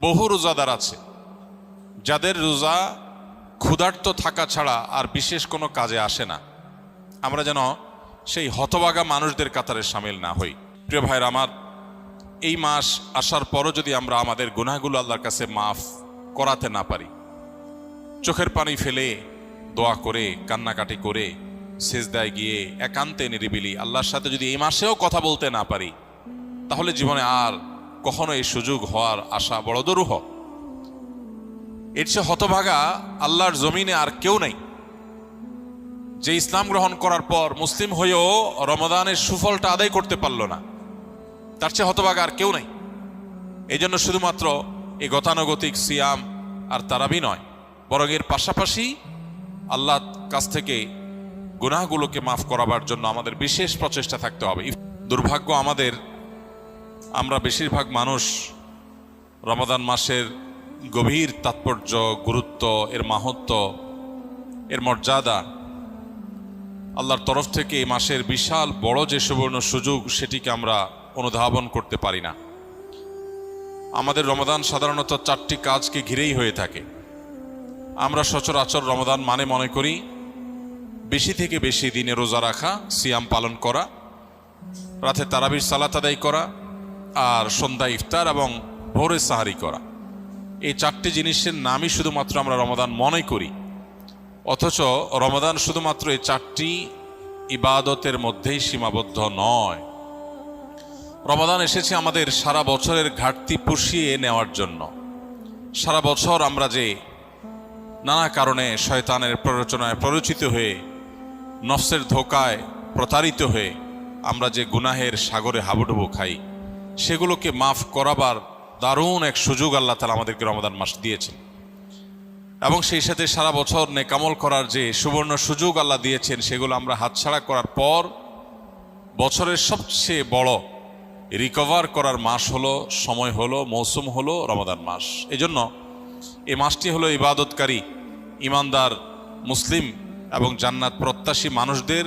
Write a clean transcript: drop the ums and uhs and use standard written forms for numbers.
বহু রোজাদার আছে যাদের রোজা ক্ষুধার্ত থাকা ছাড়া আর বিশেষ কোনো কাজে আসে না। আমরা যেন সেই হতভাগা মানুষদের কাতারে সামিল না হই। প্রিয় ভাইরা আমার, এই মাস আসার পরও যদি আমরা আমাদের গুনাহগুলো আল্লাহর কাছে মাফ করাতে না পারি, চোখের পানি ফেলে দোয়া করে কান্নাকাটি করে সেজদায় গিয়ে একান্তে নিরিবিলি আল্লাহর সাথে যদি এই মাসেও কথা বলতে না পারি, তাহলে জীবনে আর কখনো এই সুযোগ হওয়ার আশা বড় দুরূহ। এর চেয়ে হতভাগা আল্লাহর জমিনে আর কেউ নেই যে ইসলাম গ্রহণ করার পর মুসলিম হয়েও রমাদানের সুফলটা আদায় করতে পারল না। তার চেয়ে হতভাগা আর কেউ নেই। এই জন্য শুধুমাত্র এই গতানুগতিক সিয়াম আর তারাবি নয়, বরং এর পাশাপাশি আল্লাহর কাছ থেকে গুনাহগুলোকে মাফ করাবার জন্য আমাদের বিশেষ প্রচেষ্টা থাকতে হবে। দুর্ভাগ্য আমাদের, আমরা বেশিরভাগ মানুষ রমাদান মাসের গভীর তাৎপর্য, গুরুত্ব, এর মাহাত্ম্য, এর মর্যাদা, আল্লাহর তরফ থেকে এই মাসের বিশাল বড় যে সুবর্ণ সুযোগ, সেটিকে আমরা অনুধাবন করতে পারি না। আমাদের রমাদান সাধারণত 4টি কাজকে ঘিরেই হয়ে থাকে। আমরা সচরাচর রমাদান মানে মনে করি বেশি থেকে বেশি দিনে রোজা রাখা, সিয়াম পালন করা, রাতে তারাবির সালাত আদায় করা, আর সন্ধ্যা ইফতার এবং ভোরে সাহারি করা। এই 4টি জিনিসের নামই শুধুমাত্র আমরা রমাদান মনে করি, অথচ রমাদান শুধুমাত্র এই 4টি ইবাদতের মধ্যেই সীমাবদ্ধ নয়। রমাদান এসেছে আমাদের সারা বছরের ঘাটতি পুষিয়ে নেওয়ার জন্য। সারা বছর আমরা যে নানা কারণে শয়তানের প্ররোচনায় প্ররোচিত হয়ে, নফসের ধোকায় প্রতারিত হয়ে আমরা যে গুনাহের সাগরে হাবুডুবু খাই, সেগুলোকে মাফ করাবার দারুণ এক সুযোগ আল্লাহ তাআলা আমাদেরকে রমাদান মাস দিয়েছেন। এবং সেই সাথে সারা বছর নেকামল করার যে সুবর্ণ সুযোগ আল্লাহ দিয়েছেন, সেগুলো আমরা হাতছাড়া করার পর বছরের সবচেয়ে বড় রিকভার করার মাস হলো, সময় হলো, মৌসুম হলো রমাদান মাস। এজন্য এই মাসটি হলো ইবাদতকারী, ইমানদার, মুসলিম এবং জান্নাত প্রত্যাশী মানুষদের